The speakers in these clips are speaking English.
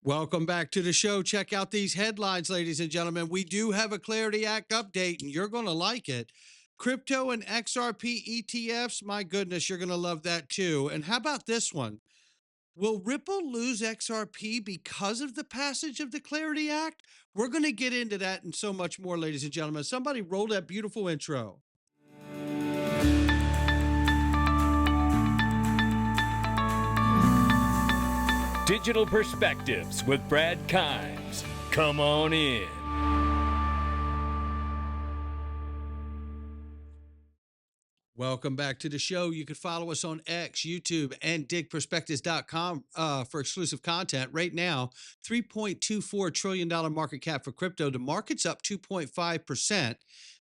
Welcome back to the show. Check out these headlines, ladies and gentlemen. We do have a Clarity Act update, and you're going to like it. Crypto and XRP ETFs, my goodness, you're going to love that too. And how about this one? Will Ripple lose XRP because of the passage of the Clarity Act? We're going to get into that and so much more, ladies and gentlemen. Somebody roll that beautiful intro. Digital Perspectives with Brad Kimes. Come on in. Welcome back to the show. You can follow us on X, YouTube, and DigPerspectives.com for exclusive content. Right now, $3.24 trillion market cap for crypto. The market's up 2.5%.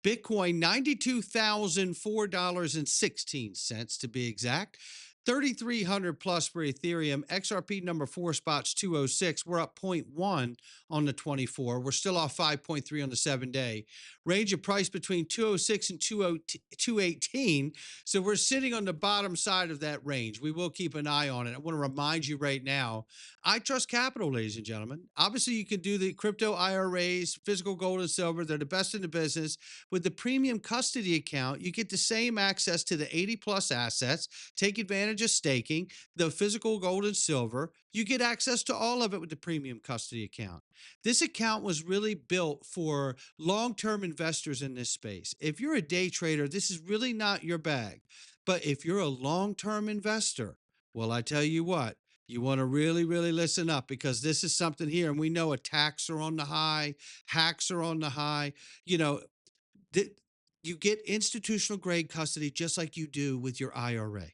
Bitcoin, $92,004.16 to be exact. 3,300 plus for Ethereum. XRP number 4 spots 206. We're up 0.1 on the 24. We're still off 5.3 on the 7-day. Range of price between 206 and 218. So we're sitting on the bottom side of that range. We will keep an eye on it. I want to remind you right now, iTrustCapital, ladies and gentlemen. Obviously, you can do the crypto IRAs, physical gold and silver. They're the best in the business. With the premium custody account, you get the same access to the 80 plus assets. Take advantage of staking, the physical gold and silver. You get access to all of it with the premium custody account. This account was really built for long-term investors in this space. If you're a day trader, this is really not your bag. But if you're a long-term investor, well, I tell you what, you want to really, really listen up because this is something here. And we know attacks are on the high, hacks are on the high. You know, you get institutional grade custody just like you do with your IRA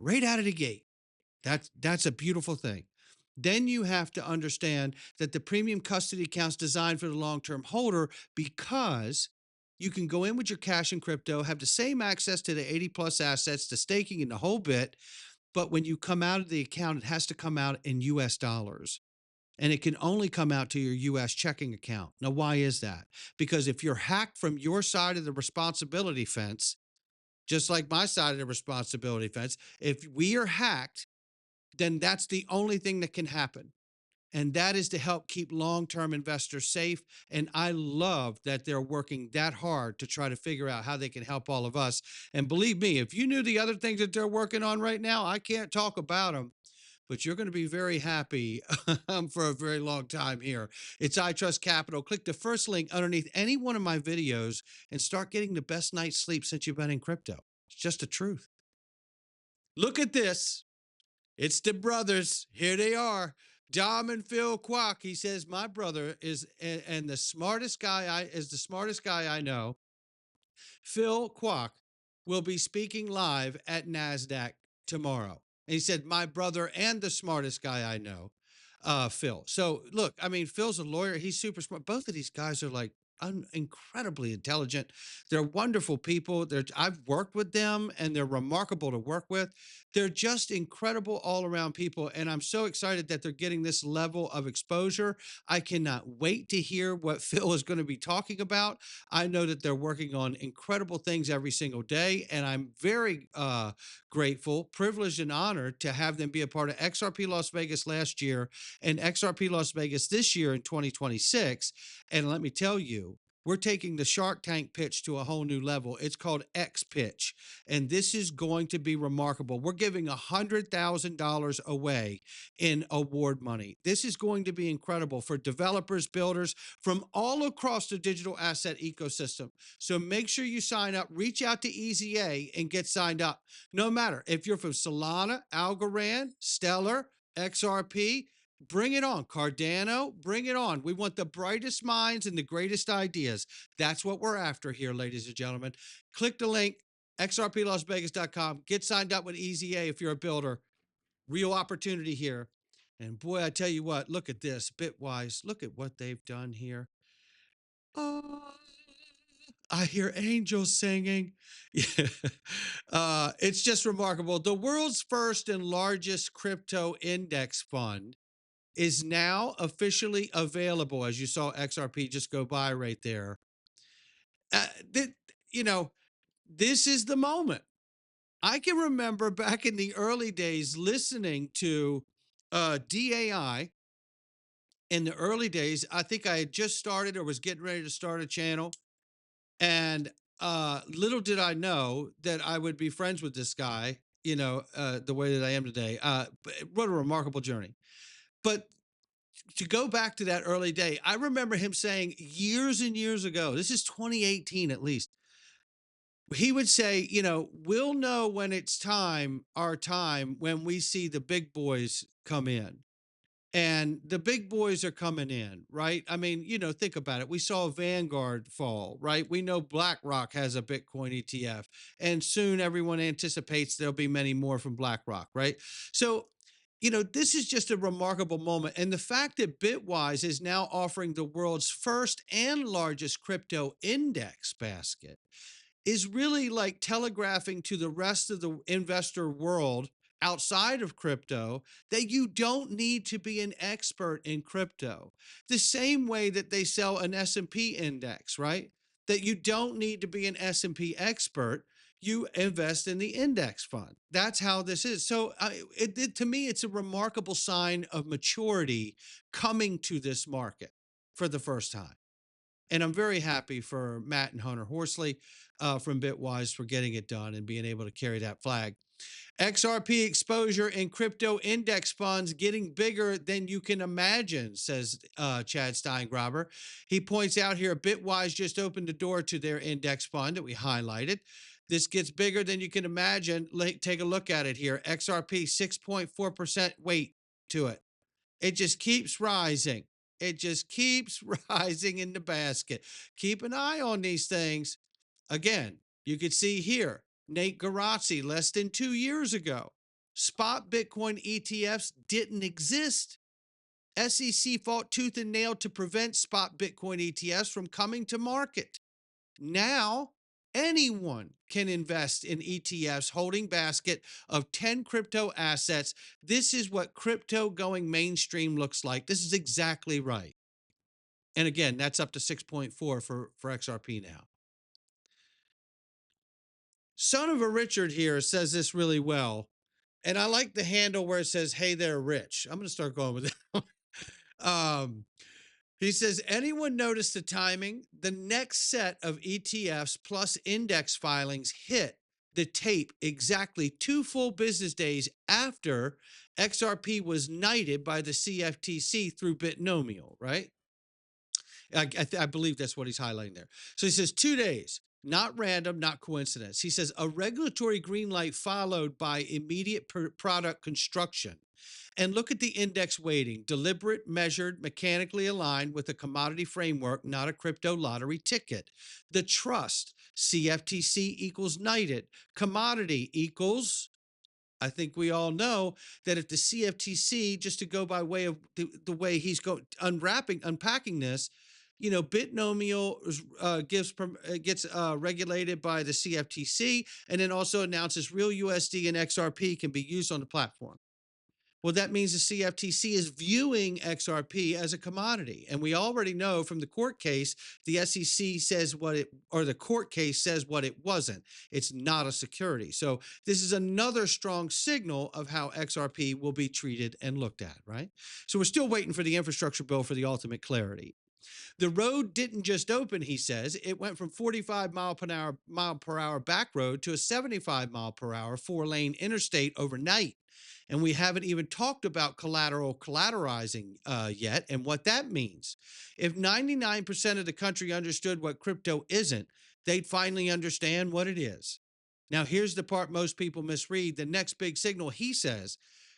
right out of the gate. That's a beautiful thing. Then you have to understand that the premium custody account's designed for the long-term holder because you can go in with your cash and crypto, have the same access to the 80 plus assets, the staking and the whole bit. But when you come out of the account, it has to come out in US dollars. And it can only come out to your US checking account. Now, why is that? Because if you're hacked from your side of the responsibility fence, just like my side of the responsibility fence, if we are hacked, then that's the only thing that can happen. And that is to help keep long-term investors safe. And I love that they're working that hard to try to figure out how they can help all of us. And believe me, if you knew the other things that they're working on right now, I can't talk about them, but you're going to be very happy for a very long time here. It's iTrustCapital. Click the first link underneath any one of my videos and start getting the best night's sleep since you've been in crypto. It's just the truth. Look at this. It's the brothers. Here they are. Dom and Phil Kwok. He says, my brother is the smartest guy I know. Phil Kwok will be speaking live at NASDAQ tomorrow. And he said, my brother and the smartest guy I know, Phil. So look, I mean, Phil's a lawyer. He's super smart. Both of these guys are like incredibly intelligent. They're wonderful people. I've worked with them and they're remarkable to work with. They're just incredible all around people. And I'm so excited that they're getting this level of exposure. I cannot wait to hear what Phil is going to be talking about. I know that they're working on incredible things every single day. And I'm very grateful, privileged, and honored to have them be a part of XRP Las Vegas last year and XRP Las Vegas this year in 2026. And let me tell you, we're taking the Shark Tank pitch to a whole new level. It's called X Pitch, and this is going to be remarkable. We're giving $100,000 away in award money. This is going to be incredible for developers, builders from all across the digital asset ecosystem. So make sure you sign up, reach out to EZA and get signed up. No matter if you're from Solana, Algorand, Stellar, XRP, bring it on. Cardano, bring it on. We want the brightest minds and the greatest ideas. That's what we're after here, ladies and gentlemen. Click the link, xrplasvegas.com. Get signed up with EZA if you're a builder. Real opportunity here. And boy, I tell you what, look at this. Bitwise, look at what they've done here. Oh, I hear angels singing. It's just remarkable. The world's first and largest crypto index fund is now officially available, as you saw XRP just go by right there. Th- you know, this is the moment. I can remember back in the early days listening to DAI in the early days, I think I had just started or was getting ready to start a channel. And little did I know that I would be friends with this guy, the way that I am today. What a remarkable journey. But to go back to that early day, I remember him saying years and years ago, this is 2018 at least, he would say, we'll know when it's time, our time, when we see the big boys come in. And the big boys are coming in, right? I mean, think about it. We saw Vanguard fall, right? We know BlackRock has a Bitcoin ETF, and soon everyone anticipates there'll be many more from BlackRock, right? So, this is just a remarkable moment. And the fact that Bitwise is now offering the world's first and largest crypto index basket is really like telegraphing to the rest of the investor world outside of crypto that you don't need to be an expert in crypto. The same way that they sell an S&P index, right? That you don't need to be an S&P expert. You invest in the index fund. That's how this is. So to me, it's a remarkable sign of maturity coming to this market for the first time. And I'm very happy for Matt and Hunter Horsley from Bitwise for getting it done and being able to carry that flag. XRP exposure in crypto index funds getting bigger than you can imagine, says Chad Steingraber. He points out here Bitwise just opened the door to their index fund that we highlighted. This gets bigger than you can imagine. Take a look at it here. XRP 6.4% weight to it. It just keeps rising. It just keeps rising in the basket. Keep an eye on these things. Again, you could see here, Nate Garazzi, less than 2 years ago, spot Bitcoin ETFs didn't exist. SEC fought tooth and nail to prevent spot Bitcoin ETFs from coming to market. Now, anyone can invest in ETFs holding basket of 10 crypto assets. This is what crypto going mainstream looks like. This is exactly right. And again, that's up to 6.4 for XRP now. Son of a Richard here says this really well. And I like the handle where it says, "Hey there, Rich." I'm going to start going with it. He says, anyone notice the timing? The next set of ETFs plus index filings hit the tape exactly 2 full business days after XRP was knighted by the CFTC through Bitnomial, right? I believe that's what he's highlighting there. So he says 2 days, not random, not coincidence. He says a regulatory green light followed by immediate product construction. And look at the index weighting, deliberate, measured, mechanically aligned with a commodity framework, not a crypto lottery ticket. The trust, CFTC equals knighted, commodity equals, I think we all know that if the CFTC, just to go by way of the way he's unpacking this, Bitnomial gets regulated by the CFTC and then also announces real USD and XRP can be used on the platform. Well, that means the CFTC is viewing XRP as a commodity. And we already know from the court case, the SEC says the court case says what it wasn't. It's not a security. So this is another strong signal of how XRP will be treated and looked at, right? So we're still waiting for the infrastructure bill for the ultimate clarity. The road didn't just open, he says. It went from 45 mile per hour back road to a 75 mile per hour 4-lane interstate overnight. And we haven't even talked about collateralizing yet and what that means. If 99% of the country understood what crypto isn't, they'd finally understand what it is. Now, here's the part most people misread. The next big signal, he says,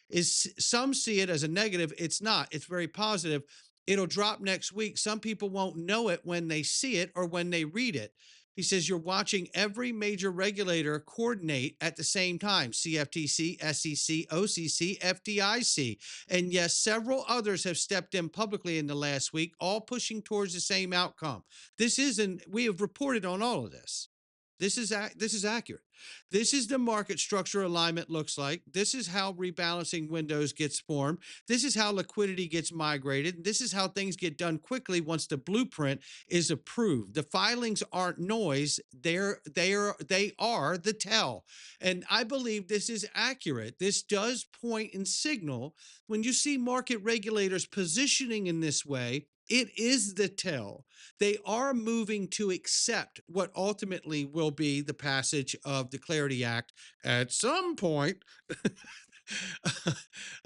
is some see it as a negative. It's not. It's very positive. It'll drop next week. Some people won't know it when they see it or when they read it. He says you're watching every major regulator coordinate at the same time: CFTC, SEC, OCC, FDIC. And yes, several others have stepped in publicly in the last week, all pushing towards the same outcome. We have reported on all of this. This is accurate. This is the market structure alignment looks like. This is how rebalancing windows gets formed. This is how liquidity gets migrated. This is how things get done quickly once the blueprint is approved. The filings aren't noise. They are the tell. And I believe this is accurate. This does point and signal when you see market regulators positioning in this way, it is the tell. They are moving to accept what ultimately will be the passage of the Clarity Act at some point.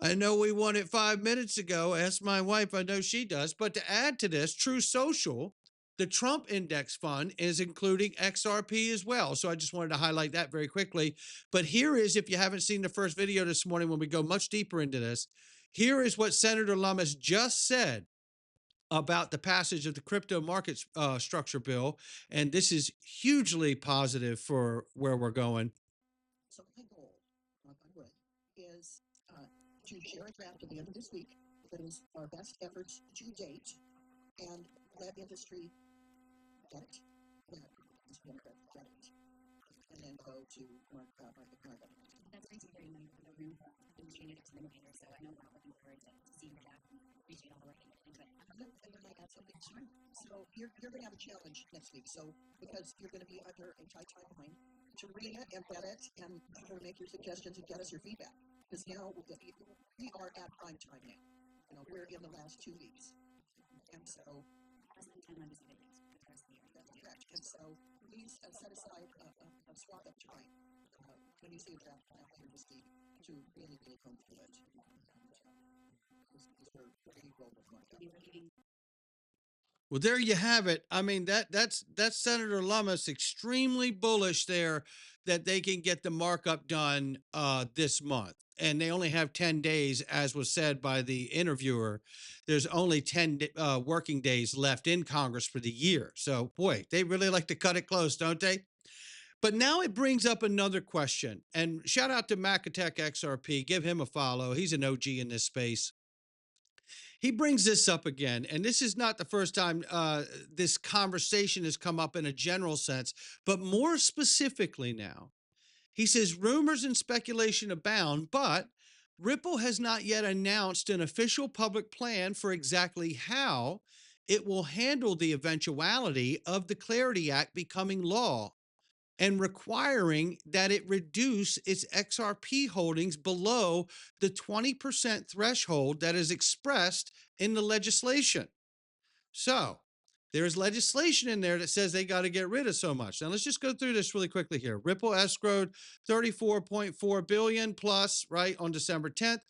I know we won it 5 minutes ago. Ask my wife, I know she does. But to add to this, True Social, the Trump Index Fund, is including XRP as well. So I just wanted to highlight that very quickly. But here is, if you haven't seen the first video this morning, when we go much deeper into this, here is what Senator Lummis just said about the passage of the crypto market structure bill. And this is hugely positive for where we're going. So my goal, knock on wood, is to share a draft at the end of this week that is our best efforts to date and let industry get it. Let this Democrat get it. And then go to market private. That's great to hear. You know, the room for industry and innovators, so I know we're all looking forward to seeing that and reaching all the way into it. And then I add something too. So you're going to have a challenge next week. So because you're going to be under a tight timeline to read it and vet it and make your suggestions and get us your feedback. Because now we are at prime time now. You know, we're in the last 2 weeks. And so Less than 10 months of videos for the rest of the year. that's correct. And so please set aside a swath of time when you see a draft after this week to really comb through it. Because we're pretty well before that. We were leaving. Well, there you have it. I mean, that's Senator Lummis extremely bullish there that they can get the markup done this month. And they only have 10 days, as was said by the interviewer. There's only 10 working days left in Congress for the year. So, boy, they really like to cut it close, don't they? But now it brings up another question. And shout out to Macatech XRP. Give him a follow. He's an OG in this space. He brings this up again, and this is not the first time this conversation has come up in a general sense, but more specifically now. He says, rumors and speculation abound, but Ripple has not yet announced an official public plan for exactly how it will handle the eventuality of the Clarity Act becoming law and requiring that it reduce its XRP holdings below the 20% threshold that is expressed in the legislation. So there is legislation in there that says they got to get rid of so much. Now let's just go through this really quickly here. Ripple escrowed 34.4 billion plus, right, on December 10th.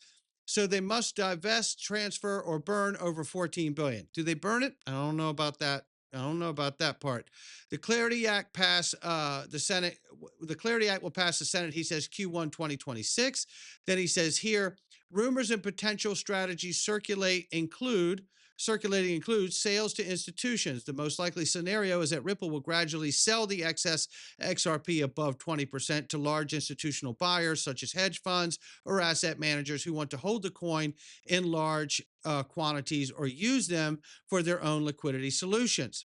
So they must divest, transfer, or burn over 14 billion. Do they burn it? I don't know about that. I don't know about that part. The Clarity Act pass the Senate. The Clarity Act will pass the Senate. He says Q1 2026. Then he says here, rumors and potential strategies circulating include sales to institutions. The most likely scenario is that Ripple will gradually sell the excess XRP above 20% to large institutional buyers, such as hedge funds or asset managers who want to hold the coin in large quantities or use them for their own liquidity solutions.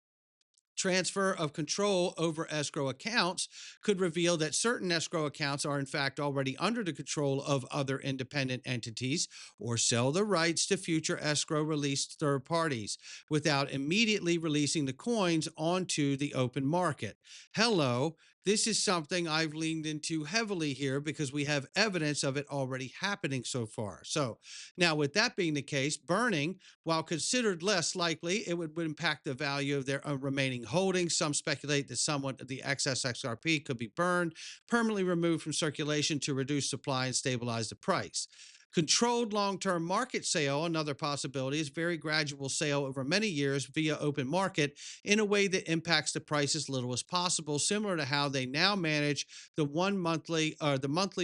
Transfer of control over escrow accounts could reveal that certain escrow accounts are in fact already under the control of other independent entities, or sell the rights to future escrow released third parties without immediately releasing the coins onto the open market. Hello. This is something I've leaned into heavily here because we have evidence of it already happening so far. So now, with that being the case, burning, while considered less likely, it would impact the value of their remaining holdings. Some speculate that somewhat of the excess XRP could be burned, permanently removed from circulation to reduce supply and stabilize the price. Controlled long-term market sale, another possibility, is very gradual sale over many years via open market in a way that impacts the price as little as possible, similar to how they now manage the monthly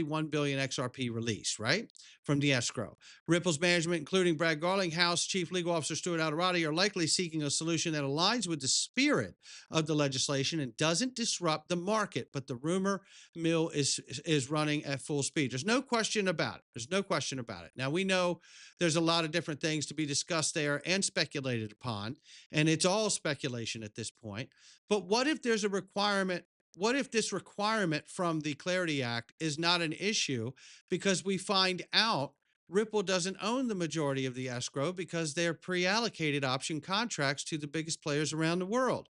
1 billion XRP release, right, from the escrow. Ripple's management, including Brad Garlinghouse, Chief Legal Officer Stuart Alderati, are likely seeking a solution that aligns with the spirit of the legislation and doesn't disrupt the market, but the rumor mill is running at full speed. There's no question about it. There's no question about it. Now, we know there's a lot of different things to be discussed there and speculated upon, and it's all speculation at this point. But what if there's a requirement what if this requirement from the Clarity Act is not an issue because we find out Ripple doesn't own the majority of the escrow because they're pre-allocated option contracts to the biggest players around the world.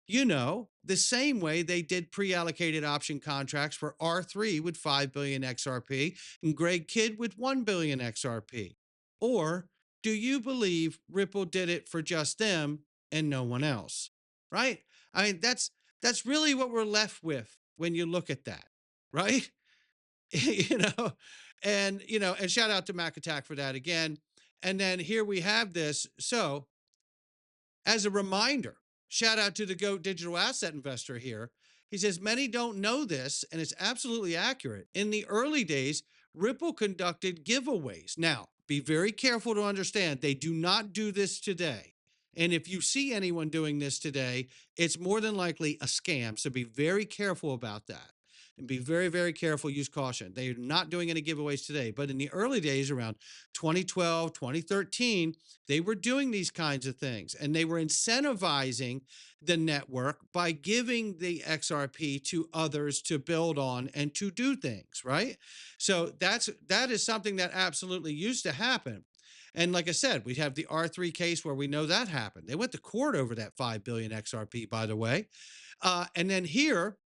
You know, the same way they did pre-allocated option contracts for R3 with 5 billion XRP and Greg Kidd with 1 billion XRP. Or do you believe Ripple did it for just them and no one else? Right? I mean, that's really what we're left with when you look at that, right? And shout out to Mac Attack for that again. And then here we have this. So as a reminder, shout out to the GOAT digital asset investor here. He says, many don't know this, and it's absolutely accurate. In the early days, Ripple conducted giveaways. Now, be very careful to understand, they do not do this today. And if you see anyone doing this today, it's more than likely a scam. So be very careful about that. And be very, very careful, use caution. They are not doing any giveaways today. But in the early days, around 2012, 2013, they were doing these kinds of things. And they were incentivizing the network by giving the XRP to others to build on and to do things, right? So that is something that absolutely used to happen. And like I said, we have the R3 case where we know that happened. They went to court over that 5 billion XRP, by the way. And then here,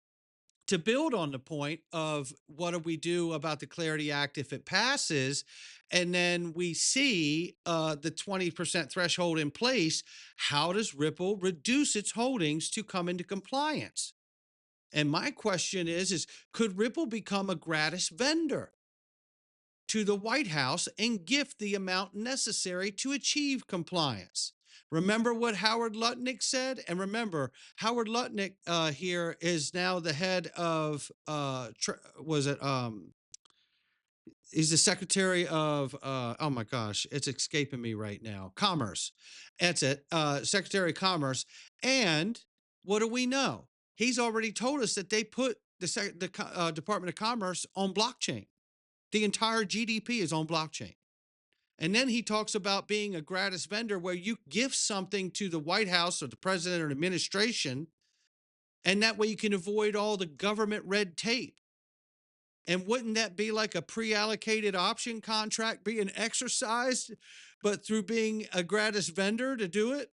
to build on the point of what do we do about the Clarity Act if it passes, and then we see the 20% threshold in place, how does Ripple reduce its holdings to come into compliance? And my question is could Ripple become a gratis vendor to the White House and gift the amount necessary to achieve compliance? Remember what Howard Lutnick said? And remember, Howard Lutnick here is now the head of, he's the secretary of, oh my gosh, it's escaping me right now. Commerce. That's it. Secretary of Commerce. And what do we know? He's already told us that they put the Department of Commerce on blockchain. The entire GDP is on blockchain. And then he talks about being a gratis vendor where you gift something to the White House or the president or the administration, and that way you can avoid all the government red tape. And wouldn't that be like a pre-allocated option contract being exercised, but through being a gratis vendor to do it?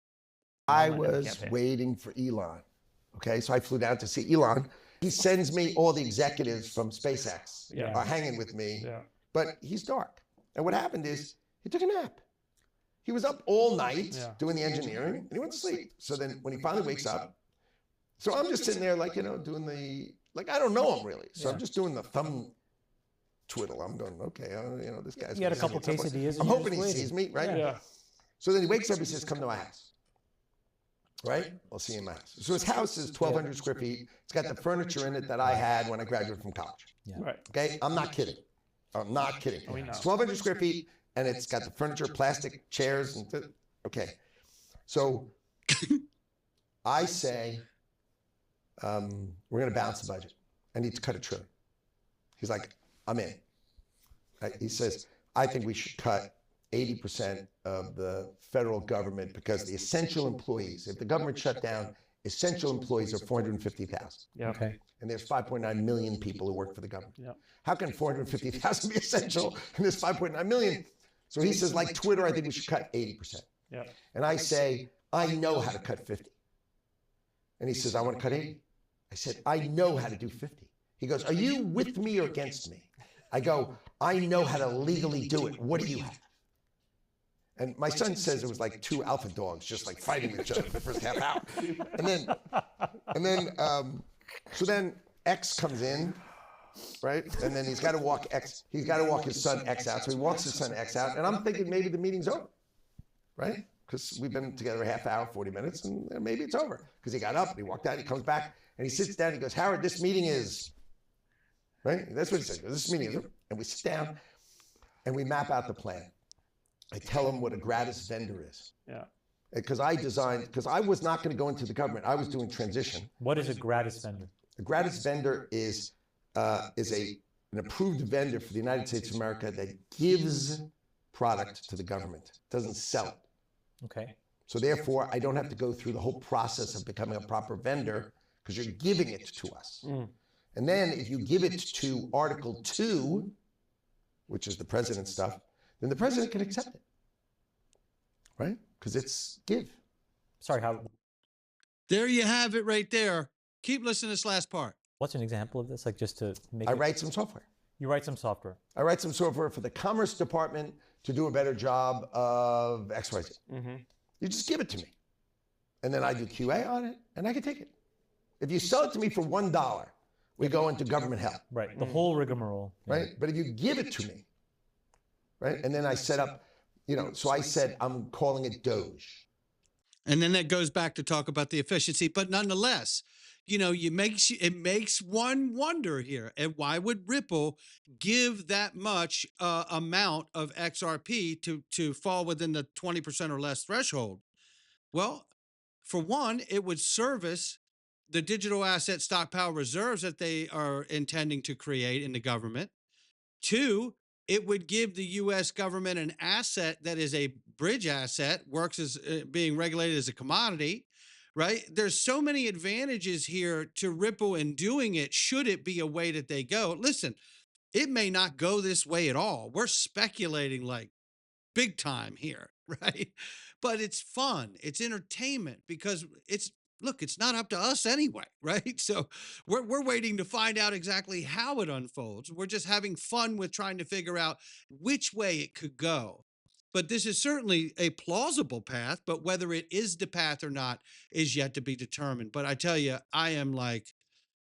I was waiting for Elon. Okay, so I flew down to see Elon. He sends me all the executives from SpaceX are hanging with me, but he's dark. And what happened is he took a nap. He was up all night doing the engineering, and he went to sleep. So then when he finally wakes up, so I'm just sitting there like, doing the, like, I don't know him really. So I'm just doing the thumb twiddle. I'm going, okay, this guy's. You had a couple quesadillas. I'm hoping he sees me, right? Yeah. So then he wakes up, he says, come to my house. Right? I'll see you in my house. So his house is 1,200 square feet. It's got the furniture in it that I had when I graduated from college. Yeah. Right. Okay? I'm not kidding. I'm not kidding. We know. It's 1,200 square feet, and it's got the furniture, plastic chairs, and okay. So I say, we're going to balance the budget. I need to cut $1 trillion. He's like, I'm in. He says, I think we should cut 80% of the federal government because the essential employees, if the government shut down, essential employees are 450,000. Yeah. Okay. And there's 5.9 million people who work for the government. Yeah. How can 450,000 be essential and there's 5.9 million? So he says, like Twitter, I think we should cut 80%. Yeah. And I say, I know how to cut 50. And he says, I want to cut 80. I said, I know how to do 50. He goes, are you with me or against me? I go, I know how to legally do it. What do you have? And my son says it was like two alpha dogs just like fighting with each other for the first half hour. So then X comes in, right? And then he's got to walk his son X out. So he walks his son X out, and I'm thinking maybe the meeting's over, right? Because we've been together a half hour, 40 minutes, and maybe it's over. Because he got up, and he walked out, he comes back, and he sits down, he goes, Howard, this meeting is, right? That's what he says, this meeting is, and we sit down, and we map out the plan. I tell him what a gratis vendor is. Yeah. Because I was not going to go into the government. I was doing transition. What is a gratis vendor? A gratis vendor is an approved vendor for the United States of America that gives product to the government, doesn't sell it. Okay. So therefore, I don't have to go through the whole process of becoming a proper vendor because you're giving it to us. And then if you give it to Article 2, which is the president's stuff, then the president can accept it, right? Because it's give. Sorry, how? There you have it right there. Keep listening to this last part. What's an example of this? Like just to make I write some software. You write some software. I write some software for the Commerce Department to do a better job of XYZ. You just give it to me. And then I do QA on it, and I can take it. If you sell it to me for $1, we go into government hell. Right, the whole rigmarole. Right? But if you give it to me, right? And then I set up, so I said, I'm calling it Doge. And then that goes back to talk about the efficiency. But nonetheless, it makes one wonder here. And why would Ripple give that much amount of XRP to fall within the 20% or less threshold? Well, for one, it would service the digital asset stockpile reserves that they are intending to create in the government. Two, it would give the U.S. government an asset that is a bridge asset, works as being regulated as a commodity, right? There's so many advantages here to Ripple in doing it, should it be a way that they go. Listen, it may not go this way at all. We're speculating like big time here, right? But it's fun. It's entertainment because it's not up to us anyway, right? So we're waiting to find out exactly how it unfolds. We're just having fun with trying to figure out which way it could go. But this is certainly a plausible path, but whether it is the path or not is yet to be determined. But I tell you, I am like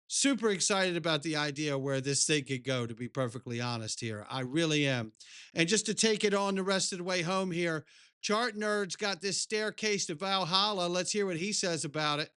super excited about the idea where this thing could go, to be perfectly honest here. I really am. And just to take it on the rest of the way home here, Chart Nerd's got this staircase to Valhalla. Let's hear what he says about it.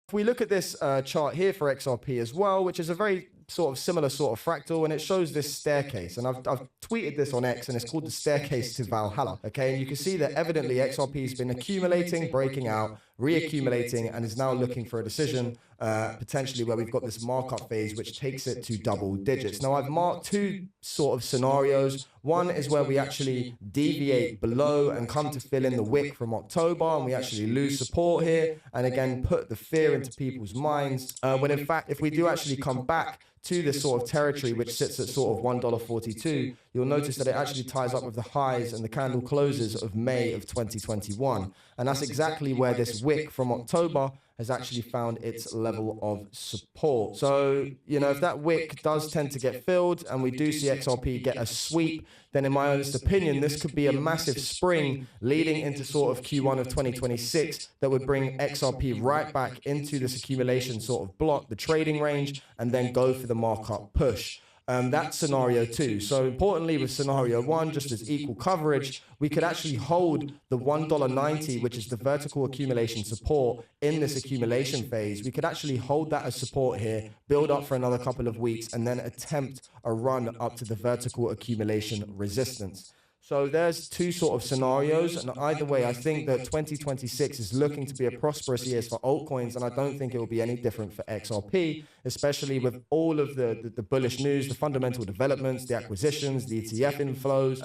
If we look at this chart here for XRP as well, which is a very sort of similar sort of fractal, and it shows this staircase. And I've tweeted this on X, and it's called the staircase to Valhalla. Okay, and you can see that evidently XRP has been accumulating, breaking out, reaccumulating, and is now looking for a decision, potentially where we've got this markup phase, which takes it to double digits. Now, I've marked two sort of scenarios. One is where we actually deviate below and come to fill in the wick from October, and we actually lose support here, and again, put the fear into people's minds. When in fact, if we do actually come back to this sort of territory, which sits at sort of $1.42, you'll notice that it actually ties up with the highs and the candle closes of May of 2021. And that's exactly where this wick from October has actually found its level of support. So, if that wick does tend to get filled and we do see XRP get a sweep, then in my honest opinion, this could be a massive spring leading into sort of Q1 of 2026 that would bring XRP right back into this accumulation sort of block, the trading range, and then go for the markup push. That's scenario 2. So importantly with scenario 1, just as equal coverage, we could actually hold the $1.90, which is the vertical accumulation support in this accumulation phase. We could actually hold that as support here, build up for another couple of weeks, and then attempt a run up to the vertical accumulation resistance. So there's two sort of scenarios, and either way, I think that 2026 is looking to be a prosperous year for altcoins, and I don't think it will be any different for XRP, especially with all of the bullish news, the fundamental developments, the acquisitions, the ETF inflows.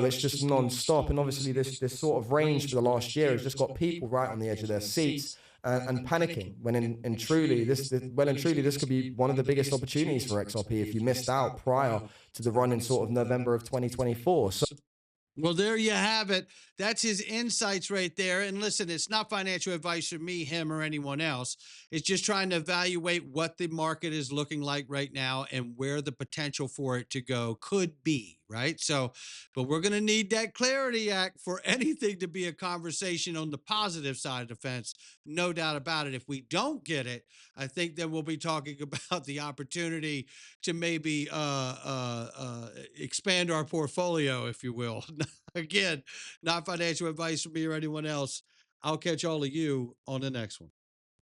It's just non-stop, and obviously this sort of range for the last year has just got people right on the edge of their seats and panicking. When in truly, this could be one of the biggest opportunities for XRP if you missed out prior to the run in sort of November of 2024. So. Well, there you have it. That's his insights right there. And listen, it's not financial advice from me, him, or anyone else. It's just trying to evaluate what the market is looking like right now and where the potential for it to go could be, right? So, but we're going to need that Clarity Act for anything to be a conversation on the positive side of the fence. No doubt about it. If we don't get it, I think then we'll be talking about the opportunity to maybe expand our portfolio, if you will. Again, not financial advice from me or anyone else. I'll catch all of you on the next one.